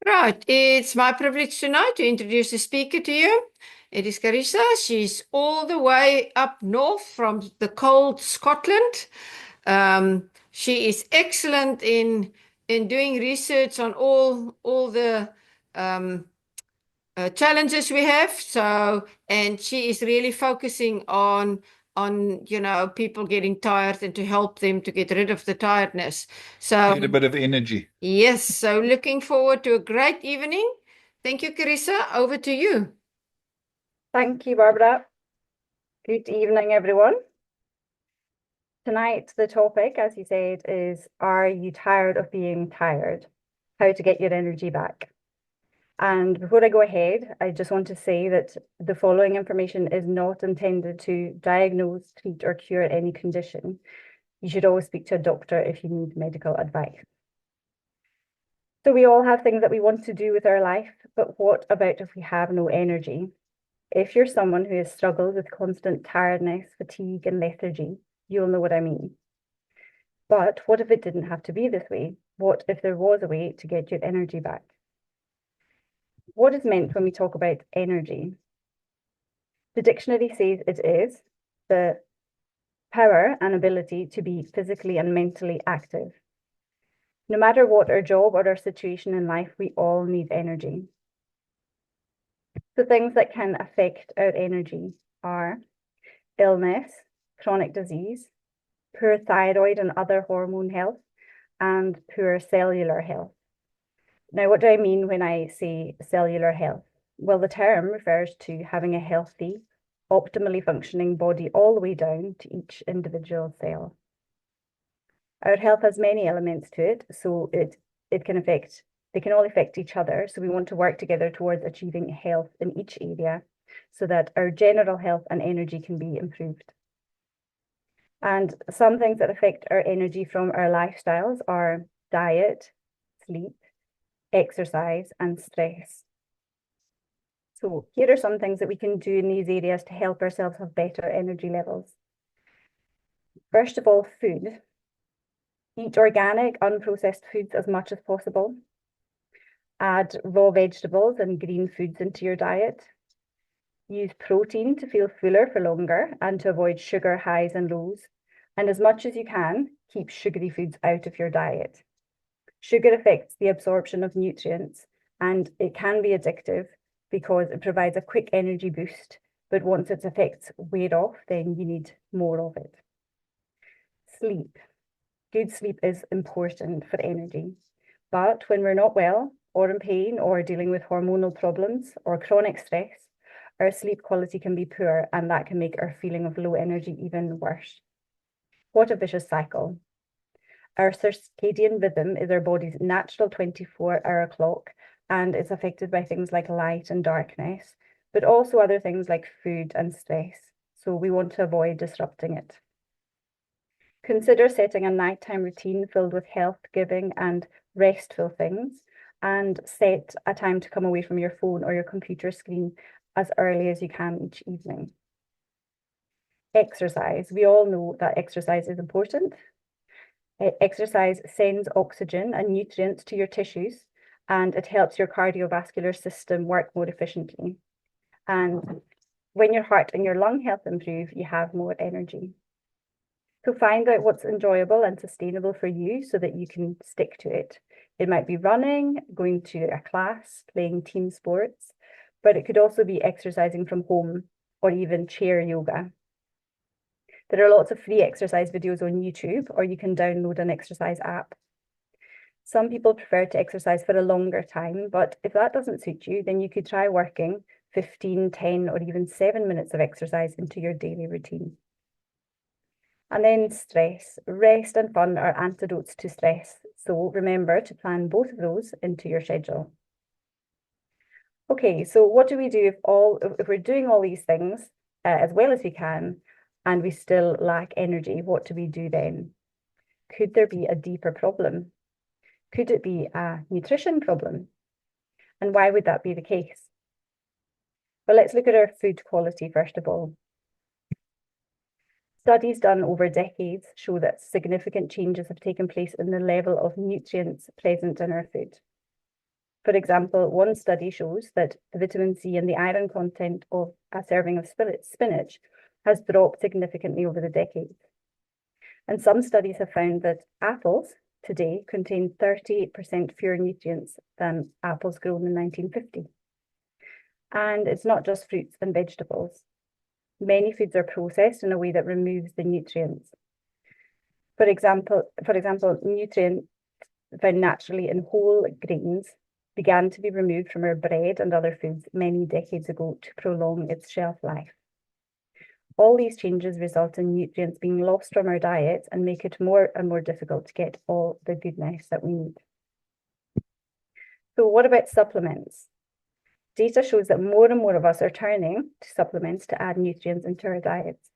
Right, it's my privilege tonight to introduce the speaker to you. It is Charissa. She's all the way up north from the cold Scotland. She is excellent in doing research on all the um, challenges we have. And she is really focusing on people getting tired and to help them to get rid of the tiredness. Get a So bit of energy. yes, so looking forward to a great evening. Thank you, Carissa. Over to you. Thank you, Barbara. Good evening, everyone. Tonight, the topic, as you said, is Are you tired of being tired? How to get your energy back. And before I go ahead, I just want to say that the following information is not intended to diagnose, treat, or cure any condition. You should always speak to a doctor if you need medical advice. So we all have things that we want to do with our life, but what about if we have no energy? If you're someone who has struggled with constant tiredness, fatigue, and lethargy, you'll know what I mean. But what if it didn't have to be this way? What if there was a way to get your energy back? What is meant when we talk about energy? The dictionary says it is the power and ability to be physically and mentally active. No matter what our job or our situation in life, we all need energy. So things that can affect our energy are illness, chronic disease, poor thyroid and other hormone health, and poor cellular health. Now, what do I mean when I say cellular health? Well, the term refers to having a healthy, optimally functioning body all the way down to each individual cell. Our health has many elements to it, so they can all affect each other. So we want to work together towards achieving health in each area so that our general health and energy can be improved. And some things that affect our energy from our lifestyles are diet, sleep, exercise, and stress. So here are some things that we can do in these areas to help ourselves have better energy levels. First of all, food. Eat organic, unprocessed foods as much as possible. Add raw vegetables and green foods into your diet. Use protein to feel fuller for longer and to avoid sugar highs and lows. And as much as you can, keep sugary foods out of your diet. Sugar affects the absorption of nutrients and it can be addictive because it provides a quick energy boost, but once its effects wear off, then you need more of it. Sleep. Good sleep is important for energy, but when we're not well or in pain or dealing with hormonal problems or chronic stress, our sleep quality can be poor and that can make our feeling of low energy even worse. What a vicious cycle. Our circadian rhythm is our body's natural 24-hour clock, and it's affected by things like light and darkness, but also other things like food and stress. So we want to avoid disrupting it. Consider setting a nighttime routine filled with health-giving and restful things, and set a time to come away from your phone or your computer screen as early as you can each evening. Exercise. We all know that exercise is important. Exercise sends oxygen and nutrients to your tissues, and it helps your cardiovascular system work more efficiently. And when your heart and your lung health improve, you have more energy. So find out what's enjoyable and sustainable for you so that you can stick to it. It might be running, going to a class, playing team sports, but it could also be exercising from home or even chair yoga. There are lots of free exercise videos on YouTube, or you can download an exercise app. Some people prefer to exercise for a longer time, but if that doesn't suit you, then you could try working 15, 10, or even 7 minutes of exercise into your daily routine. And then stress. Rest and fun are antidotes to stress. So remember to plan both of those into your schedule. Okay, so what do we do if we're doing all these things as well as we can and we still lack energy? What do we do then? Could there be a deeper problem? Could it be a nutrition problem? And why would that be the case? Well, let's look at our food quality first of all. Studies done over decades show that significant changes have taken place in the level of nutrients present in our food. For example, one study shows that the vitamin C and the iron content of a serving of spinach has dropped significantly over the decades. And some studies have found that apples today contain 38% fewer nutrients than apples grown in 1950. And it's not just fruits and vegetables. Many foods are processed in a way that removes the nutrients. For example, nutrients found naturally in whole grains began to be removed from our bread and other foods many decades ago to prolong its shelf life. All these changes result in nutrients being lost from our diets and make it more and more difficult to get all the goodness that we need. So what about supplements? Data shows that more and more of us are turning to supplements to add nutrients into our diets.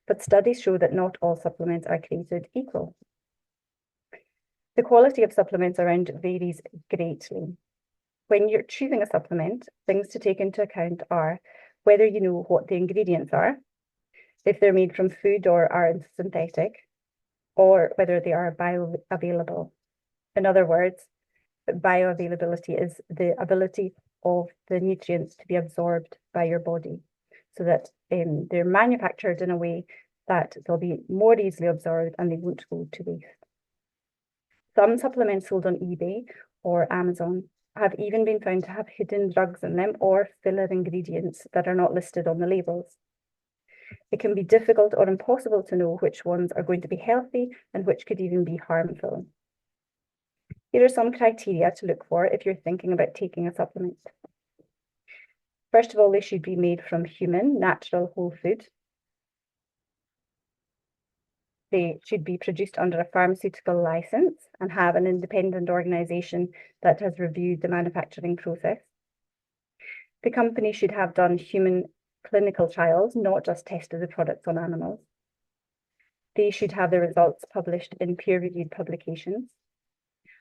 But studies show that not all supplements are created equal. The quality of supplements around varies greatly. When you're choosing a supplement, things to take into account are whether you know what the ingredients are, if they're made from food or are synthetic, or whether they are bioavailable. In other words, bioavailability is the ability of the nutrients to be absorbed by your body, so that they're manufactured in a way that they'll be more easily absorbed and they won't go to waste. Some supplements sold on eBay or Amazon have even been found to have hidden drugs in them or filler ingredients that are not listed on the labels. It can be difficult or impossible to know which ones are going to be healthy and which could even be harmful. Here are some criteria to look for if you're thinking about taking a supplement. First of all, they should be made from human, natural, whole food. They should be produced under a pharmaceutical license and have an independent organisation that has reviewed the manufacturing process. The company should have done human clinical trials, not just tested the products on animals. They should have the results published in peer-reviewed publications.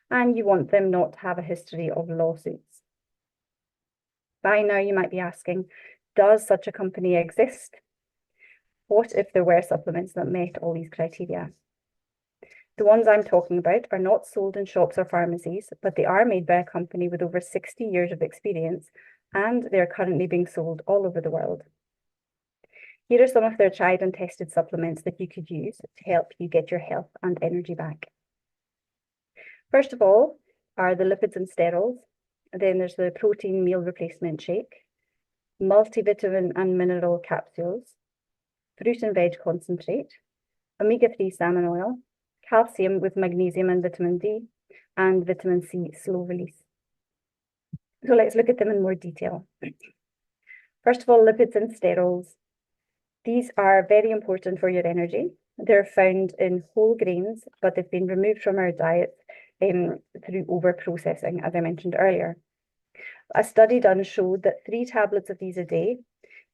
And you want them not to have a history of lawsuits. By now, you might be asking, does such a company exist? What if there were supplements that met all these criteria? The ones I'm talking about are not sold in shops or pharmacies, but they are made by a company with over 60 years of experience, and they are currently being sold all over the world. Here are some of their tried and tested supplements that you could use to help you get your health and energy back. First of all are the lipids and sterols. Then there's the protein meal replacement shake, multivitamin and mineral capsules, fruit and veg concentrate, omega-3 salmon oil, calcium with magnesium and vitamin D, and vitamin C slow release. So let's look at them in more detail. First of all, lipids and sterols. These are very important for your energy. They're found in whole grains, but they've been removed from our diet through over-processing, as I mentioned earlier. A study done showed that 3 tablets of these a day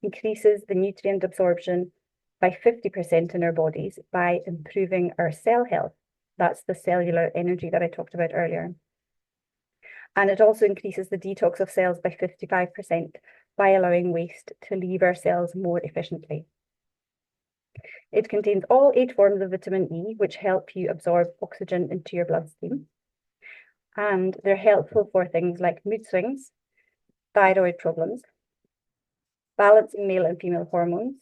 increases the nutrient absorption by 50% in our bodies by improving our cell health. That's the cellular energy that I talked about earlier. And it also increases the detox of cells by 55% by allowing waste to leave our cells more efficiently. It contains all 8 forms of vitamin E, which help you absorb oxygen into your bloodstream. And they're helpful for things like mood swings, thyroid problems, balancing male and female hormones,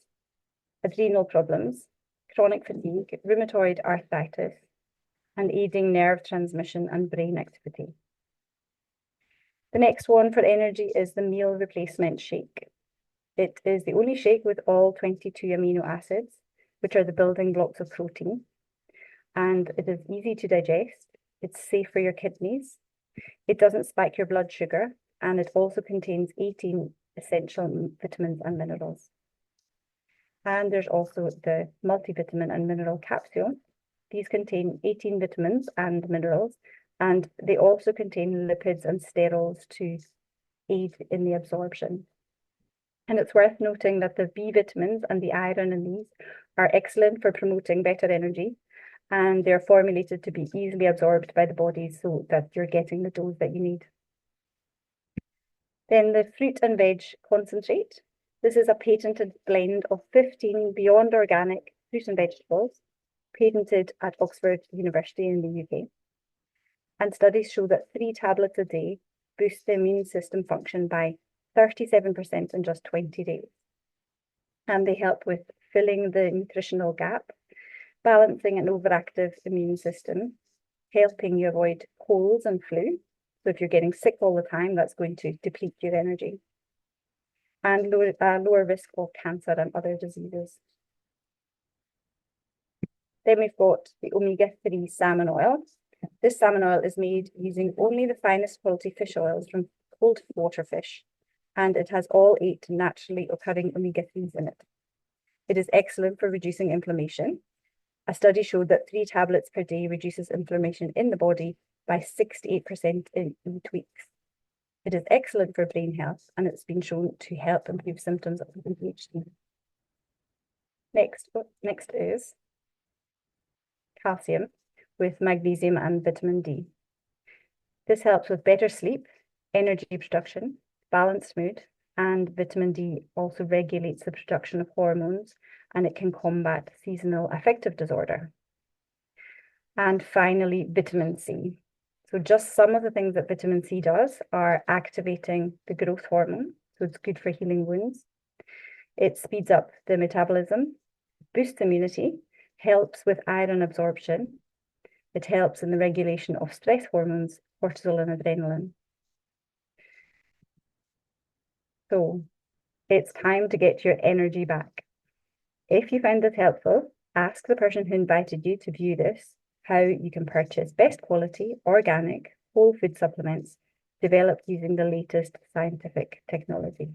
adrenal problems, chronic fatigue, rheumatoid arthritis, and aiding nerve transmission and brain activity. The next one for energy is the meal replacement shake. It is the only shake with all 22 amino acids, which are the building blocks of protein. And it is easy to digest. It's safe for your kidneys. It doesn't spike your blood sugar. And it also contains 18 essential vitamins and minerals. And there's also the multivitamin and mineral capsule. These contain 18 vitamins and minerals, and they also contain lipids and sterols to aid in the absorption. And it's worth noting that the B vitamins and the iron in these are excellent for promoting better energy, and they're formulated to be easily absorbed by the body so that you're getting the dose that you need. Then the fruit and veg concentrate. This is a patented blend of 15 beyond organic fruit and vegetables, patented at Oxford University in the UK. And studies show that 3 tablets a day boost the immune system function by 37% in just 20 days. And they help with filling the nutritional gap, balancing an overactive immune system, helping you avoid colds and flu. So if you're getting sick all the time, that's going to deplete your energy. And lower risk of cancer and other diseases. Then we've got the omega-3 salmon oil. This salmon oil is made using only the finest quality fish oils from cold water fish, and it has all 8 naturally occurring omega-3s in it. It is excellent for reducing inflammation. A study showed that 3 tablets per day reduces inflammation in the body by 68% in 8 weeks. It is excellent for brain health, and it's been shown to help improve symptoms of ADHD. Next is calcium with magnesium and vitamin D. This helps with better sleep, energy production, balanced mood, and vitamin D also regulates the production of hormones, and it can combat seasonal affective disorder. And finally, vitamin C. So just some of the things that vitamin C does are activating the growth hormone, so it's good for healing wounds. It speeds up the metabolism, boosts immunity, helps with iron absorption. It helps in the regulation of stress hormones, cortisol and adrenaline. So it's time to get your energy back. If you found this helpful, ask the person who invited you to view this how you can purchase best quality, organic, whole food supplements developed using the latest scientific technology.